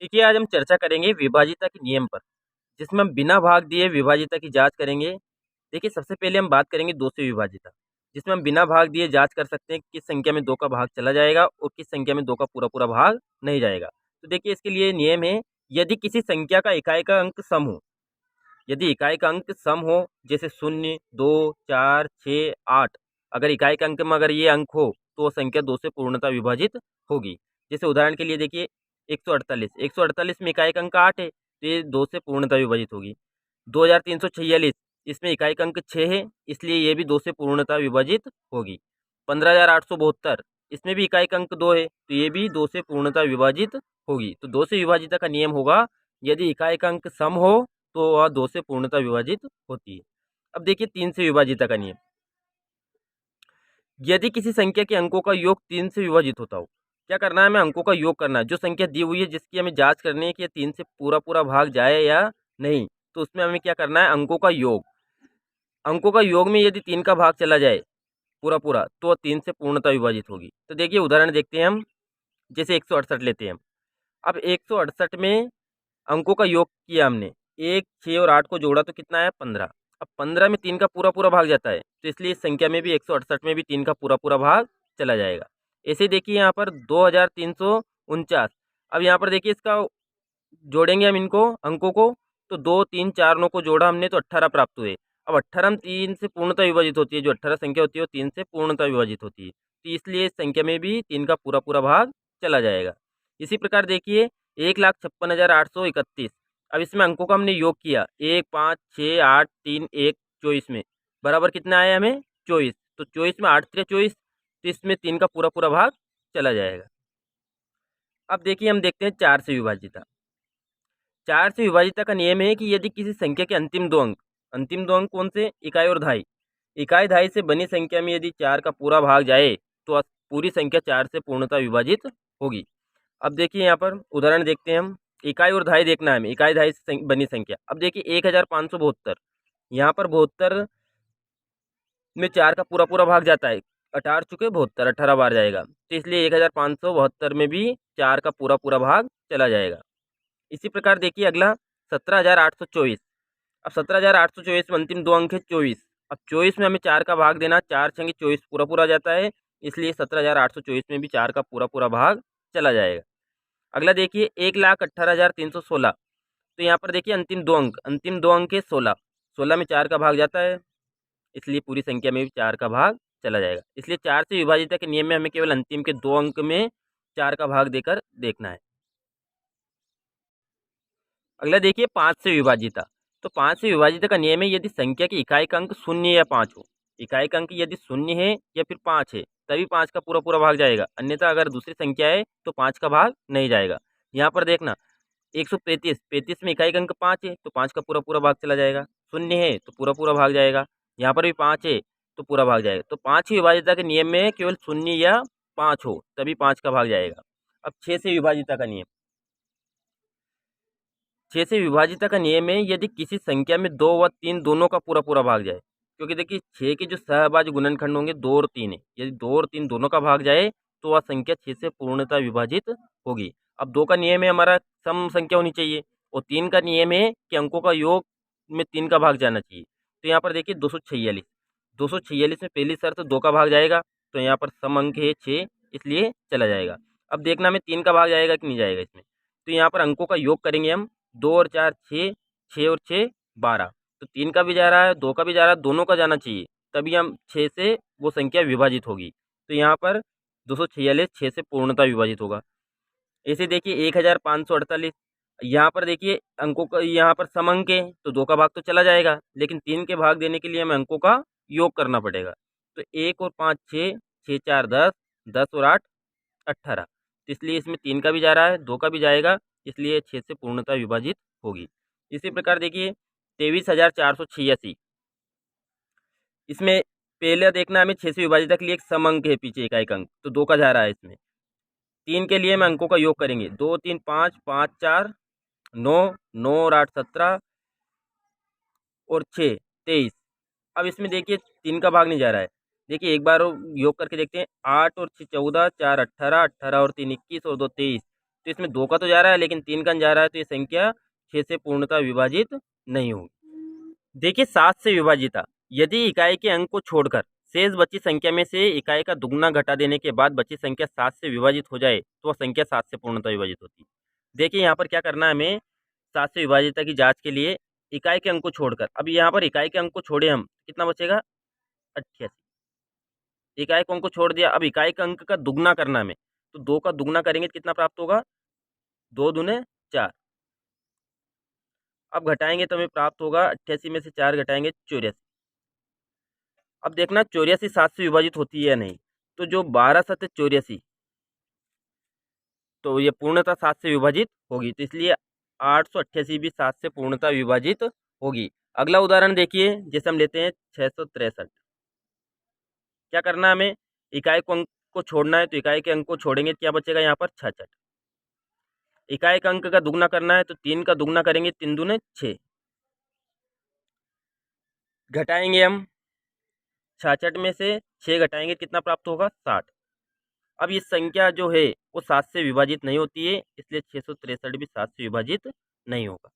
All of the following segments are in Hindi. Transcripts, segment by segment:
देखिए आज हम चर्चा करेंगे विभाज्यता के नियम पर, जिसमें हम बिना भाग दिए विभाज्यता की जांच करेंगे। देखिए सबसे पहले हम बात करेंगे 2 से विभाज्यता, जिसमें हम बिना भाग दिए जांच कर सकते हैं कि किस संख्या में 2 का भाग चला जाएगा और किस संख्या में 2 का पूरा-पूरा भाग नहीं जाएगा। तो देखिए इसके लिए नियम है, यदि किसी संख्या का इकाई का अंक सम हो, यदि इकाई का अंक सम हो जैसे 0, 2, 4, 6, 8, अगर इकाई के अंक में अगर ये अंक हो तो वो संख्या 2 से पूर्णतः विभाजित होगी। जैसे उदाहरण के लिए देखिए 148, 148 में इकाई का अंक 8 है तो ये 2 से पूर्णतः विभाजित होगी। 2346 इसमें इकाई का अंक 6 है, इसलिए ये भी 2 से पूर्णतः विभाजित होगी। 15872 इसमें भी इकाई का अंक 2 है तो ये भी 2 से पूर्णतः विभाजित होगी। तो 2 से विभाजिता का नियम होगा, यदि इकाई का अंक सम हो तो वह 2 से पूर्णतः विभाजित होती है। अब देखिए 3 से विभाजिता का नियम, यदि किसी संख्या के अंकों का योग 3 से विभाजित होता हो, क्या करना है, हमें अंकों का योग करना है। जो संख्या दी हुई है जिसकी हमें जांच करनी है कि ये 3 से पूरा-पूरा भाग जाए या नहीं, तो उसमें हमें क्या करना है, अंकों का योग। अंकों का योग में यदि 3 का भाग चला जाए पूरा-पूरा तो वह 3 से पूर्णतः विभाजित होगी। तो देखिए उदाहरण देखते हैं हम, जैसे 168 लेते हैं हम। अब 168 में अंकों का योग किया हमने, 1, 6 और 8 को जोड़ा तो कितना आया 15। अब 15 में 3 का पूरा-पूरा भाग जाता है, तो इसलिए इस संख्या में भी 168 में भी 3 का पूरा-पूरा भाग चला जाएगा। ऐसे ही देखिए यहाँ पर 2349, अब यहाँ पर देखिए इसका जोड़ेंगे हम इनको अंकों को, तो 2, 3, 4 9 को जोड़ा हमने तो 18 प्राप्त हुए। अब 18 में 3 से पूर्णतः विभाजित होती है, जो 18 संख्या होती है वो 3 से पूर्णतः विभाजित होती है। तो इसलिए इस संख्या में भी 3 का पूरा-पूरा भाग चला जाएगा। इसी प्रकार देखिए 1,56,831, अब इसमें अंकों का हमने योग किया 1, 5, 6, 8, 3, 1, 24 में बराबर कितना आया हमें 24। तो 24 में 8 त्रिया 24, तो इसमें 3 का पूरा-पूरा भाग चला जाएगा। अब देखिए हम देखते हैं 4 से विभाजिता। 4 से विभाजिता का नियम है कि यदि किसी संख्या के अंतिम दो अंक कौन से, इकाई और दहाई, इकाई दहाई से बनी संख्या में यदि 4 का पूरा भाग जाए तो पूरी संख्या 4 से पूर्णतः विभाजित होगी। अब देखिए यहाँ पर उदाहरण देखते हैं हम, इकाई और दहाई देखना है हमें, इकाई दहाई से बनी संख्या। अब देखिए 1572, यहाँ पर 72 में 4 का पूरा भाग जाता है, 18 चुके 72, 18 बार जाएगा, तो इसलिए 1572 में भी 4 का पूरा भाग चला जाएगा। इसी प्रकार देखिए अगला 17,824, अब 17,824 में अंतिम दो अंक है 24। अब 24 में हमें 4 का भाग देना, 4 छंगे 24 पूरा जाता है, इसलिए 17,824 में भी 4 का पूरा भाग चला जाएगा। अगला देखिए 1,18,316, तो यहाँ पर देखिए अंतिम दो अंक है 16, 16 में 4 का भाग जाता है, इसलिए पूरी संख्या में भी 4 का भाग चला जाएगा। इसलिए 4 से विभाजिता के नियम में हमें केवल अंतिम के 2 अंक में 4 का भाग देकर देखना है। अगला देखिए 5 से विभाजिता। तो 5 से विभाजिता का नियम है, यदि संख्या की इकाई का अंक 0 या 5 हो, इकाई का अंक यदि 0 है या फिर 5 है तभी 5 का पूरा भाग जाएगा, अन्यथा अगर दूसरी संख्या है तो 5 का भाग नहीं जाएगा। यहाँ पर देखना 135, 35 में इकाई का अंक 5 है तो 5 का पूरा भाग चला जाएगा, 0 है तो पूरा भाग जाएगा, यहाँ पर भी 5 है तो पूरा भाग जाएगा। तो 5 ही विभाजिता के नियम में केवल 0 या 5 हो तभी 5 का भाग जाएगा। अब 6 से विभाजिता का नियम, 6 से विभाजिता का नियम है, यदि किसी संख्या में 2 व 3 दोनों का पूरा भाग जाए, क्योंकि देखिए 6 के जो सहभाज्य गुणनखंड होंगे 2 और 3 है, यदि 2 और 3 दोनों का भाग जाए तो वह संख्या 6 से पूर्णतः विभाजित होगी। अब 2 का नियम है हमारा सम संख्या होनी चाहिए, और 3 का नियम है कि अंकों का योग में 3 का भाग जाना चाहिए। तो यहाँ पर देखिए 246, 246 में पहली शर्त 2 का भाग जाएगा, तो यहाँ पर सम अंक है 6, इसलिए चला जाएगा। अब देखना हमें 3 का भाग जाएगा कि नहीं जाएगा इसमें, तो यहाँ पर अंकों का योग करेंगे हम, 2 और 4 6, 6 और 6 12, तो 3 का भी जा रहा है 2 का भी जा रहा है, दोनों का जाना चाहिए, तभी हम 6 से वो संख्या विभाजित होगी। तो यहाँ पर 246 6 से पूर्णतः विभाजित होगा। ऐसे देखिए 1548, यहाँ पर देखिए अंकों का यहाँ पर सम अंक है तो 2 का भाग तो चला जाएगा, लेकिन 3 के भाग देने के लिए हमें अंकों का योग करना पड़ेगा। तो 1 और 5 6, 6 4 10, 10 और 8 18, तो इसलिए इसमें 3 का भी जा रहा है 2 का भी जाएगा, इसलिए 6 से पूर्णतः विभाजित होगी। इसी प्रकार देखिए 23,486, इसमें पहले देखना हमें 6 से विभाजित के लिए एक सम अंक है, पीछे इकाई का अंक, तो 2 का जा रहा है इसमें। 3 के लिए हम अंकों का योग करेंगे, 2 3 5, 5 4 9, 9 और 8 17 और 6 23। अब इसमें देखिए 3 का भाग नहीं जा रहा है, देखिए एक बार और योग करके देखते हैं, 8 और 6 14, 4 18, 18 और 3 21 और 2 23, तो इसमें 2 का तो जा रहा है लेकिन 3 का नहीं जा रहा है, तो ये संख्या 6 से पूर्णतः विभाजित नहीं होगी। देखिए 7 से विभाजित, यदि इकाई के अंक को छोड़कर शेष बची संख्या में से इकाई का दुगना घटा देने के बाद बची संख्या 7 से विभाजित हो जाए तो वह संख्या 7 से पूर्णतः विभाजित होती है। देखिए यहाँ पर क्या करना है हमें, 7 से विभाजित की जांच के लिए इकाई के अंक को छोड़कर, अब यहाँ पर इकाई के अंक को छोड़े हम, कितना बचेगा 88। इकाई के अंक को छोड़ दिया, अब इकाई के अंक का दुगना करना हमें, तो 2 का दुगना करेंगे तो कितना प्राप्त होगा, 2 दूने 4। अब घटाएंगे तो हमें प्राप्त होगा 88 में से 4 घटाएंगे 84। अब देखना 84 7 से विभाजित होती है या नहीं, तो जो 12 7 84, तो ये पूर्णतः 7 से विभाजित होगी, तो इसलिए 888 भी 7 से पूर्णतः विभाजित होगी। अगला उदाहरण देखिए, जैसे हम लेते हैं 663। क्या करना है हमें, इकाई को अंक को छोड़ना है, तो इकाई के अंक को छोड़ेंगे क्या बचेगा यहाँ पर 66। इकाई का अंक का दुगना करना है, तो 3 का दुगना करेंगे, 3 दूने 6। घटाएंगे हम, 66 में से 6 घटाएंगे कितना प्राप्त होगा 60। अब ये संख्या जो है वो 7 से विभाजित नहीं होती है, इसलिए 663 भी 7 से विभाजित नहीं होगा।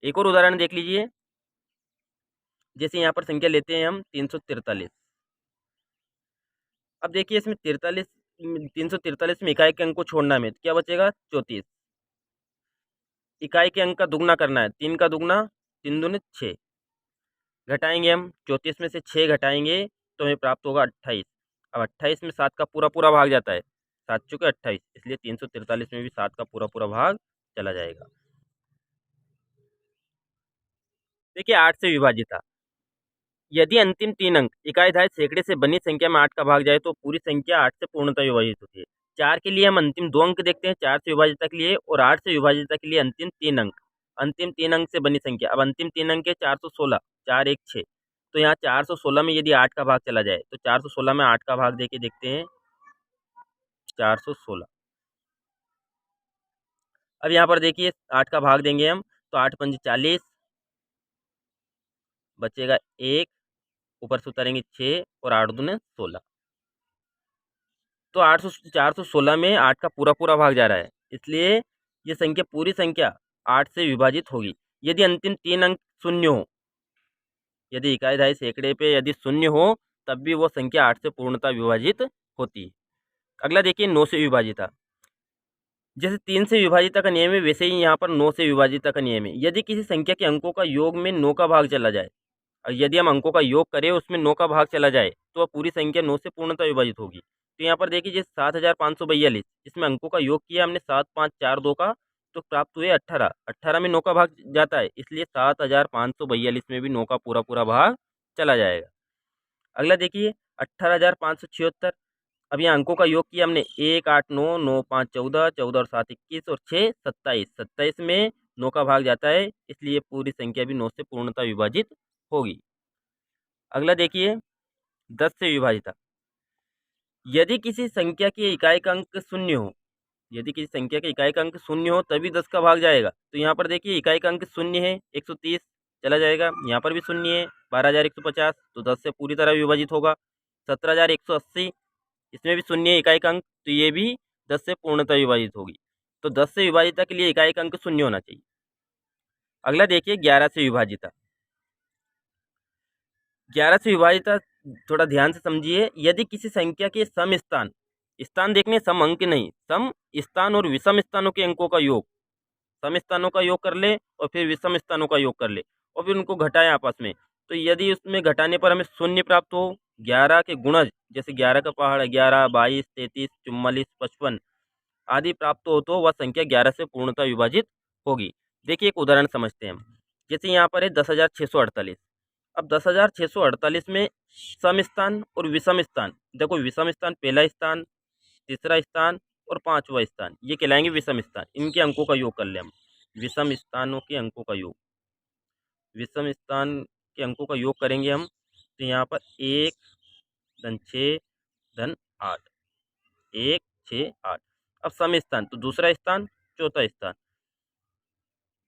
एक और उदाहरण देख लीजिए, जैसे यहाँ पर संख्या लेते हैं हम 343। अब देखिए इसमें 343 में इकाई के अंक को छोड़ना है, तो क्या बचेगा 34। इकाई के अंक का दुगना करना है, 3 का दुगना 3 दूने 6। घटाएंगे हम, 34 में से 6 घटाएंगे तो हमें प्राप्त होगा 28। अब 28 में 7 का पूरा पूरा भाग जाता है, 7 चुके 28, इसलिए 343 में भी 7 का पूरा पूरा भाग चला जाएगा। देखिए 8 से विभाजित था, यदि अंतिम 3 अंक इकाई धाय सैकड़े से बनी संख्या में 8 का भाग जाए तो पूरी संख्या 8 से पूर्णतः विभाजित होती है। 4 के लिए हम अंतिम 2 अंक देखते हैं, 4 से विभाजित के लिए, और 8 से विभाजित के लिए अंतिम 3 अंक। अंतिम 3 अंक से बनी संख्या, अब अंतिम 3 अंक है 416, 4 1 6, तो यहाँ 416 में यदि 8 का भाग चला जाए तो 416 में 8 का भाग देके देखते हैं 416। अब यहाँ पर देखिए 8 का भाग देंगे हम, तो 8 पंजे 40, बचेगा 1, ऊपर से उतारेंगे 6 और 8 दूने 16, तो 416 में 8 का पूरा पूरा भाग जा रहा है, इसलिए ये संख्या पूरी संख्या 8 से विभाजित होगी। यदि अंतिम 3 अंक शून्य हो, यदि इकाई धाई सैकड़े पे यदि शून्य हो, तब भी वो संख्या 8 से पूर्णतः विभाजित होती है। अगला देखिए 9 से विभाजिता। जैसे 3 से विभाजिता का नियम है, वैसे ही यहाँ पर 9 से विभाजिता का नियम है। यदि किसी संख्या के अंकों का योग में 9 का भाग चला जाए, और यदि हम अंकों का योग करें उसमें 9 का भाग चला जाए, तो वह पूरी संख्या 9 से पूर्णतः विभाजित होगी। तो यहाँ पर देखिए जैसे 7542, इसमें अंकों का योग किया हमने 7 5 4 2 का, तो प्राप्त हुए 18। 18 में 9 का भाग जाता है, इसलिए 7542 में भी 9 का पूरा पूरा भाग चला जाएगा। अगला देखिए 18576। अब यहाँ अंकों का योग किया हमने 1 8 9 9 5 14 14 और 7 21 और 6 27। 27 में 9 का भाग जाता है, इसलिए पूरी संख्या भी 9 से पूर्णतः विभाजित होगी। अगला देखिए 10 से विभाजित। यदि किसी संख्या के इकाई का अंक शून्य हो, यदि किसी संख्या के इकाई का अंक शून्य हो तभी 10 का भाग जाएगा। तो यहाँ पर देखिए इकाई का अंक शून्य है, 130 चला जाएगा, यहाँ पर भी शून्य है 12150, तो 10 से पूरी तरह विभाजित होगा। 17180, इसमें भी शून्य है इकाई का अंक, तो ये भी 10 से पूर्णतः विभाजित होगी। तो 10 से विभाजित के लिए इकाई का अंक शून्य होना चाहिए। अगला देखिए 11 से विभाजित। 11 से विभाजित थोड़ा ध्यान से समझिए। यदि किसी संख्या के सम स्थान, स्थान देखने सम अंक नहीं, सम स्थान और विषम स्थानों के अंकों का योग, सम स्थानों का योग कर ले और फिर विषम स्थानों का योग कर ले और फिर उनको घटाएं आपस में, तो यदि उसमें घटाने पर हमें शून्य प्राप्त हो, 11 के गुणज जैसे 11 का पहाड़ 11 22 33 44 55 आदि प्राप्त हो, तो वह संख्या 11 से पूर्णतः विभाजित होगी। देखिए एक उदाहरण समझते हैं हम। जैसे यहाँ पर है 10,648। अब 10,648 में सम स्थान और विषम स्थान, देखो विषम स्थान पहला स्थान, तीसरा स्थान और पांचवा स्थान, ये कहलाएंगे विषम स्थान। इनके अंकों का योग कर ले हम, विषम स्थानों के अंकों का योग, विषम स्थान के अंकों का योग करेंगे हम, तो यहाँ पर 1 धन 6 धन 8, 1 6 8। अब सम स्थान तो दूसरा स्थान चौथा स्थान,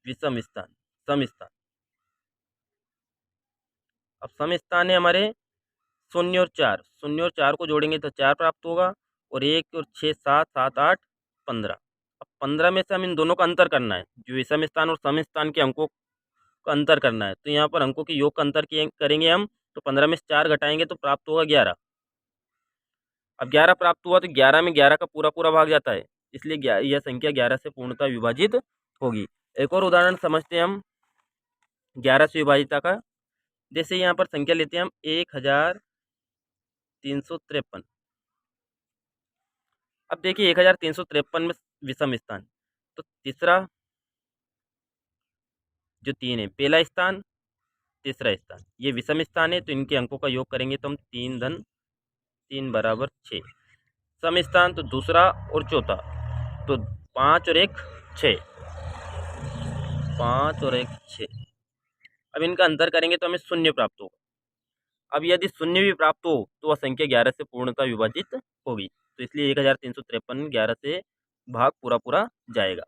विषम स्थान सम स्थान। अब सम स्थान है हमारे 0 और 4, 0 और 4 को जोड़ेंगे तो 4 प्राप्त होगा, और 1 और 6 7 7 8 15। अब 15 में से हम इन दोनों का अंतर करना है, जो विषम स्थान और सम स्थान के अंकों का अंतर करना है। तो यहाँ पर अंकों के योग का अंतर करेंगे हम, तो 15 में से 4 घटाएंगे तो प्राप्त होगा 11। अब 11 प्राप्त हुआ तो 11 में 11 का पूरा पूरा भाग जाता है, इसलिए यह संख्या 11 से पूर्णतः विभाजित होगी। एक और उदाहरण समझते हैं हम 11 से विभाजिता का। जैसे यहाँ पर संख्या लेते हैं हम 1353। अब देखिए 1353 में विषम स्थान, तो तीसरा जो 3 है, पहला स्थान तीसरा स्थान, ये विषम स्थान है, तो इनके अंकों का योग करेंगे तो हम 3 धन 3 बराबर 6। सम स्थान तो दूसरा और चौथा, तो 5 और 1 6, 5 और 1 6। अब इनका अंतर करेंगे तो हमें शून्य प्राप्त होगा। अब यदि शून्य भी प्राप्त हो तो वह संख्या 11 से पूर्णतः विभाजित होगी, तो इसलिए 1353 11 से भाग पूरा पूरा जाएगा।